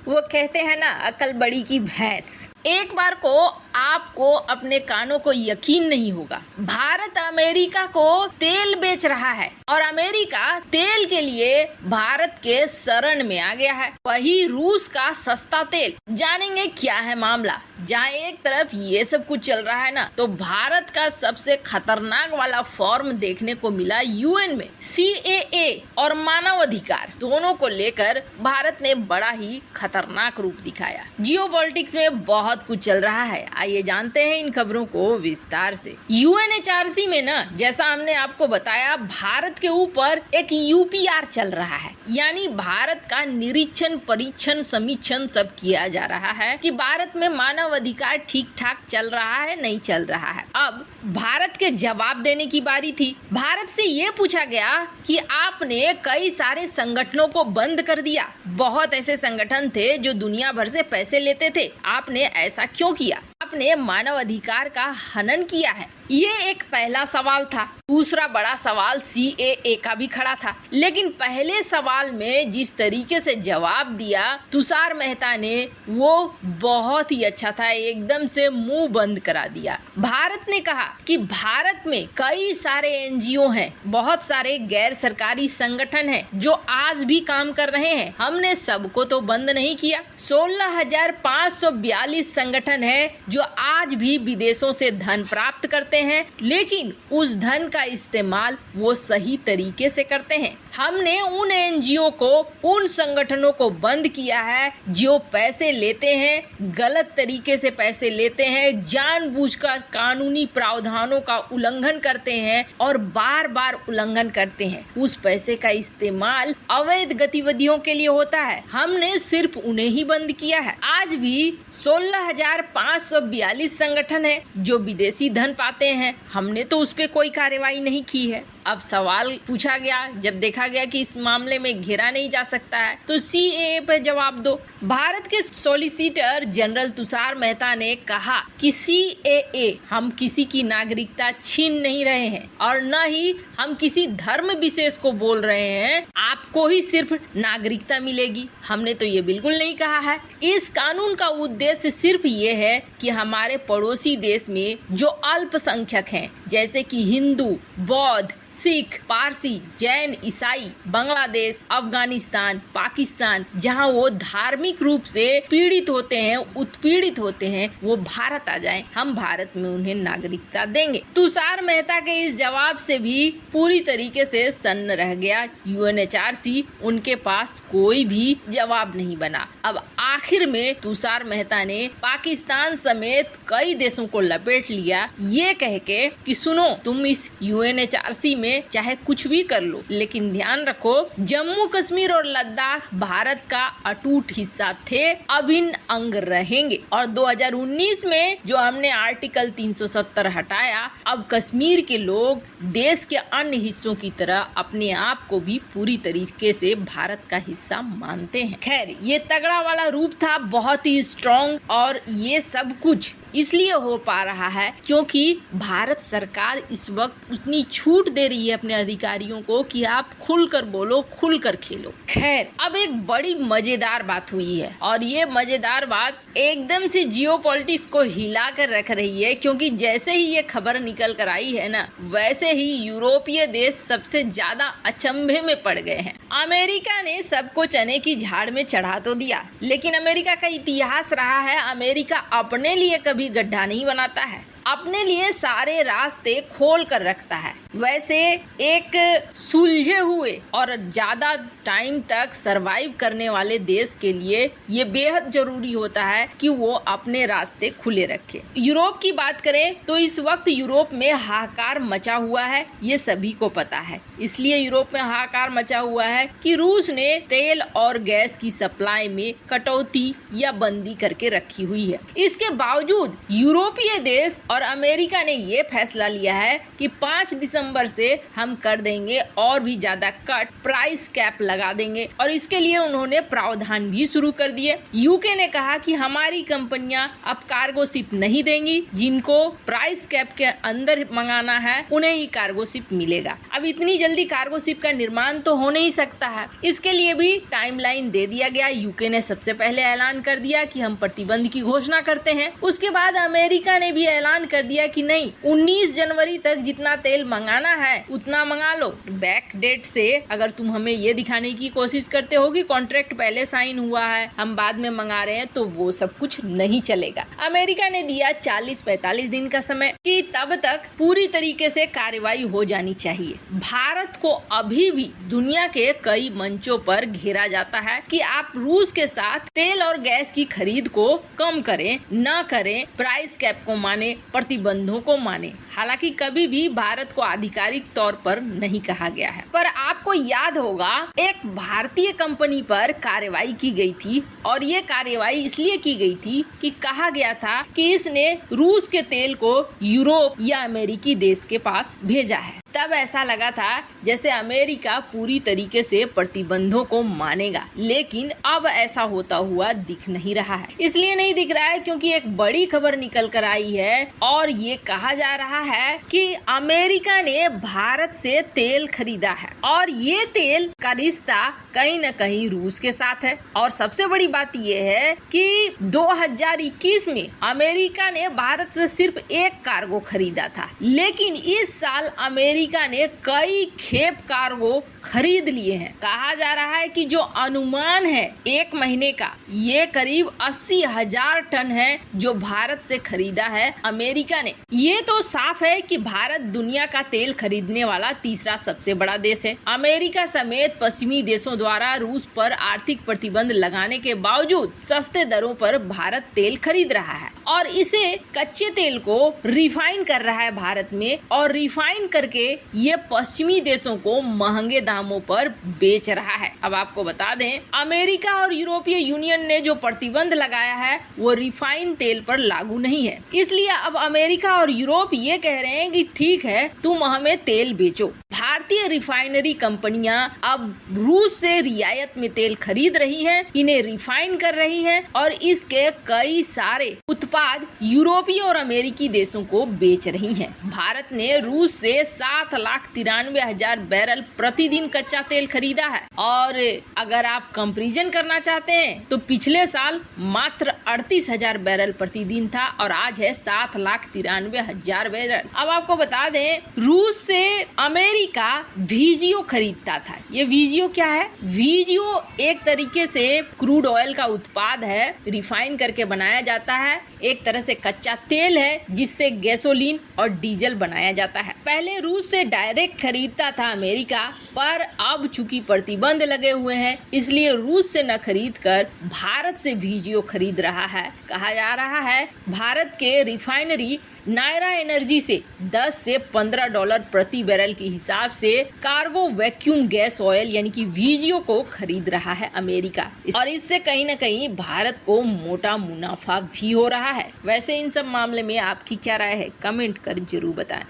वो कहते हैं ना, अकल बड़ी की भैंस। एक बार को आपको अपने कानों को यकीन नहीं होगा। भारत अमेरिका को तेल बेच रहा है और अमेरिका तेल के लिए भारत के शरण में आ गया है। वही रूस का सस्ता तेल। जानेंगे क्या है मामला। जहाँ एक तरफ ये सब कुछ चल रहा है ना, तो भारत का सबसे खतरनाक वाला फॉर्म देखने को मिला यूएन में। CAA और मानव अधिकार दोनों को लेकर भारत ने बड़ा ही खतरनाक रूप दिखाया। जियोपॉलिटिक्स में बहुत कुछ चल रहा है। आइए जानते हैं इन खबरों को विस्तार से। UNHRC में ना, जैसा हमने आपको बताया, भारत के ऊपर एक UPR चल रहा है, यानी भारत का निरीक्षण, परीक्षण, समीक्षण सब किया जा रहा है कि भारत में मानव अधिकार ठीक ठाक चल रहा है, नहीं चल रहा है। अब भारत के जवाब देने की बारी थी। भारत से ये पूछा गया कि आपने कई सारे संगठनों को बंद कर दिया। बहुत ऐसे संगठन थे जो दुनिया भर से पैसे लेते थे, आपने ऐसा क्यों किया? आपने मानव अधिकार का हनन किया है। ये एक पहला सवाल था। दूसरा बड़ा सवाल CAA का भी खड़ा था, लेकिन पहले सवाल में जिस तरीके से जवाब दिया तुषार मेहता ने, वो बहुत ही अच्छा था। एकदम से मुंह बंद करा दिया। भारत ने कहा कि भारत में कई सारे NGO हैं, बहुत सारे गैर सरकारी संगठन हैं जो आज भी काम कर रहे हैं। हमने सबको तो बंद नहीं किया। 16,542 संगठन है जो आज भी विदेशों से धन प्राप्त करते हैं, लेकिन उस धन का इस्तेमाल वो सही तरीके से करते हैं। हमने उन NGO को, उन संगठनों को बंद किया है जो पैसे लेते हैं, गलत तरीके से पैसे लेते हैं, जानबूझकर कानूनी प्रावधानों का उल्लंघन करते हैं और बार बार उल्लंघन करते हैं। उस पैसे का इस्तेमाल अवैध गतिविधियों के लिए होता है। हमने सिर्फ उन्हें ही बंद किया है। आज भी 16,542 संगठन है जो विदेशी धन पाते हैं। हमने तो उस पे कोई कार्रवाई नहीं की है। अब सवाल पूछा गया, जब देखा गया कि इस मामले में घेरा नहीं जा सकता है, तो CAA पर जवाब दो। भारत के सॉलिसिटर जनरल तुषार मेहता ने कहा कि CAA हम किसी की नागरिकता छीन नहीं रहे हैं और न ही हम किसी धर्म विशेष को बोल रहे हैं आपको ही सिर्फ नागरिकता मिलेगी। हमने तो ये बिल्कुल नहीं कहा है। इस कानून का उद्देश्य सिर्फ ये है कि हमारे पड़ोसी देश में जो अल्पसंख्यक हैं, जैसे कि हिंदू, बौद्ध, सिख, पारसी, जैन, ईसाई, बांग्लादेश, अफगानिस्तान, पाकिस्तान, जहां वो धार्मिक रूप से पीड़ित होते हैं, उत्पीड़ित होते हैं, वो भारत आ जाएं। हम भारत में उन्हें नागरिकता देंगे। तुषार मेहता के इस जवाब से भी पूरी तरीके से सन्न रह गया UNHRC। उनके पास कोई भी जवाब नहीं बना। अब आखिर में तुषार मेहता ने पाकिस्तान समेत कई देशों को लपेट लिया, ये कह के कि सुनो, तुम इस UNHRC में चाहे कुछ भी कर लो, लेकिन ध्यान रखो जम्मू कश्मीर और लद्दाख भारत का अटूट हिस्सा थे, अभिन्न अंग रहेंगे। और 2019 में जो हमने आर्टिकल 370 हटाया, अब कश्मीर के लोग देश के अन्य हिस्सों की तरह अपने आप को भी पूरी तरीके से भारत का हिस्सा मानते हैं। खैर, ये तगड़ा वाला रूप था, बहुत ही स्ट्रॉन्ग, और ये सब कुछ इसलिए हो पा रहा है क्योंकि भारत सरकार इस वक्त उतनी छूट दे रही है अपने अधिकारियों को कि आप खुलकर बोलो, खुलकर खेलो। खैर, अब एक बड़ी मजेदार बात हुई है और ये मजेदार बात एकदम से जियोपॉलिटिक्स को हिला कर रख रही है, क्योंकि जैसे ही ये खबर निकल कर आई है ना, वैसे ही यूरोपीय देश सबसे ज्यादा अचंभे में पड़ गए हैं। अमेरिका ने सबको चने की झाड़ में चढ़ा तो दिया, लेकिन अमेरिका का इतिहास रहा है, अमेरिका अपने लिए कभी गड्ढा नहीं बनाता है, अपने लिए सारे रास्ते खोल कर रखता है। वैसे एक सुलझे हुए और ज्यादा टाइम तक सरवाइव करने वाले देश के लिए ये बेहद जरूरी होता है कि वो अपने रास्ते खुले रखे। यूरोप की बात करें तो इस वक्त यूरोप में हाहाकार मचा हुआ है, ये सभी को पता है। इसलिए यूरोप में हाहाकार मचा हुआ है कि रूस ने तेल और गैस की सप्लाई में कटौती या बंदी करके रखी हुई है। इसके बावजूद यूरोपीय देश और अमेरिका ने ये फैसला लिया है कि 5 दिसंबर से हम कर देंगे और भी ज्यादा कट, प्राइस कैप लगा देंगे और इसके लिए उन्होंने प्रावधान भी शुरू कर दिए। यूके ने कहा कि हमारी कंपनियां अब कार्गो शिप नहीं देंगी, जिनको प्राइस कैप के अंदर मंगाना है उन्हें ही कार्गो शिप मिलेगा। अब इतनी जल्दी कार्गो शिप का निर्माण तो हो नहीं सकता है, इसके लिए भी टाइमलाइन दे दिया गया। यूके ने सबसे पहले ऐलान कर दिया कि हम प्रतिबंध की घोषणा करते हैं। उसके बाद अमेरिका ने भी ऐलान कर दिया कि नहीं, 19 जनवरी तक जितना तेल मंगाना है उतना मंगा लो। बैक डेट से अगर तुम हमें ये दिखाने की कोशिश करते हो कि कॉन्ट्रैक्ट पहले साइन हुआ है, हम बाद में मंगा रहे हैं, तो वो सब कुछ नहीं चलेगा। अमेरिका ने दिया 40-45 दिन का समय कि तब तक पूरी तरीके से कार्रवाई हो जानी चाहिए। भारत को अभी भी दुनिया के कई मंचों पर घेरा जाता है कि आप रूस के साथ तेल और गैस की खरीद को कम करें, न करें, प्राइस कैप को माने, प्रतिबंधों को माने। हालांकि कभी भी भारत को आधिकारिक तौर पर नहीं कहा गया है। पर आपको याद होगा एक भारतीय कंपनी पर कार्रवाई की गई थी और ये कार्रवाई इसलिए की गई थी कि कहा गया था कि इसने रूस के तेल को यूरोप या अमेरिकी देश के पास भेजा है। तब ऐसा लगा था जैसे अमेरिका पूरी तरीके से प्रतिबंधों को मानेगा, लेकिन अब ऐसा होता हुआ दिख नहीं रहा है। इसलिए नहीं दिख रहा है क्योंकि एक बड़ी खबर निकल कर आई है और ये कहा जा रहा है कि अमेरिका ने भारत से तेल खरीदा है और ये तेल का रिश्ता कहीं न कहीं रूस के साथ है। और सबसे बड़ी बात ये है कि 2021 में अमेरिका ने भारत से सिर्फ एक कार्गो खरीदा था, लेकिन इस साल अमेरिका ने कई खेप कार्गो खरीद लिए हैं। कहा जा रहा है कि जो अनुमान है एक महीने का, ये करीब 80,000 टन है जो भारत से खरीदा है अमेरिका ने। ये तो साफ है कि भारत दुनिया का तेल खरीदने वाला तीसरा सबसे बड़ा देश है। अमेरिका समेत पश्चिमी देशों द्वारा रूस पर आर्थिक प्रतिबंध लगाने के बावजूद सस्ते दरों पर भारत तेल खरीद रहा है और इसे कच्चे तेल को रिफाइन कर रहा है भारत में, और रिफाइन करके ये पश्चिमी देशों को महंगे दामों पर बेच रहा है। अब आपको बता दें, अमेरिका और यूरोपीय यूनियन ने जो प्रतिबंध लगाया है वो रिफाइन तेल पर लागू नहीं है। इसलिए अब अमेरिका और यूरोप ये कह रहे हैं कि ठीक है, तुम हमें तेल बेचो। भारतीय रिफाइनरी कंपनियां अब रूस से रियायत में तेल खरीद रही हैं, इन्हें रिफाइन कर रही हैं और इसके कई सारे उत्पाद यूरोपीय और अमेरिकी देशों को बेच रही हैं। भारत ने रूस से 7,93,000 बैरल प्रतिदिन कच्चा तेल खरीदा है और अगर आप कंपैरिजन करना चाहते हैं तो पिछले साल मात्र 38,000 बैरल प्रतिदिन था और आज है 7,93,000 बैरल। अब आपको बता दें, रूस से अमेरिका वीजियो खरीदता था। ये वीजियो क्या है? वीजियो एक तरीके से क्रूड ऑयल का उत्पाद है, रिफाइन करके बनाया जाता है। एक तरह से कच्चा तेल है जिससे गैसोलीन और डीजल बनाया जाता है। पहले रूस से डायरेक्ट खरीदता था अमेरिका, पर अब चूंकि प्रतिबंध लगे हुए हैं इसलिए रूस से न खरीद कर भारत से वीजियो खरीद रहा है। कहा जा रहा है भारत के रिफाइनरी नायरा एनर्जी से 10 से $15 प्रति बैरल के हिसाब से कार्गो वैक्यूम गैस ऑयल यानी कि वीजियो को खरीद रहा है अमेरिका, और इससे कहीं न कहीं भारत को मोटा मुनाफा भी हो रहा है। वैसे इन सब मामले में आपकी क्या राय है? कमेंट कर जरूर बताएं।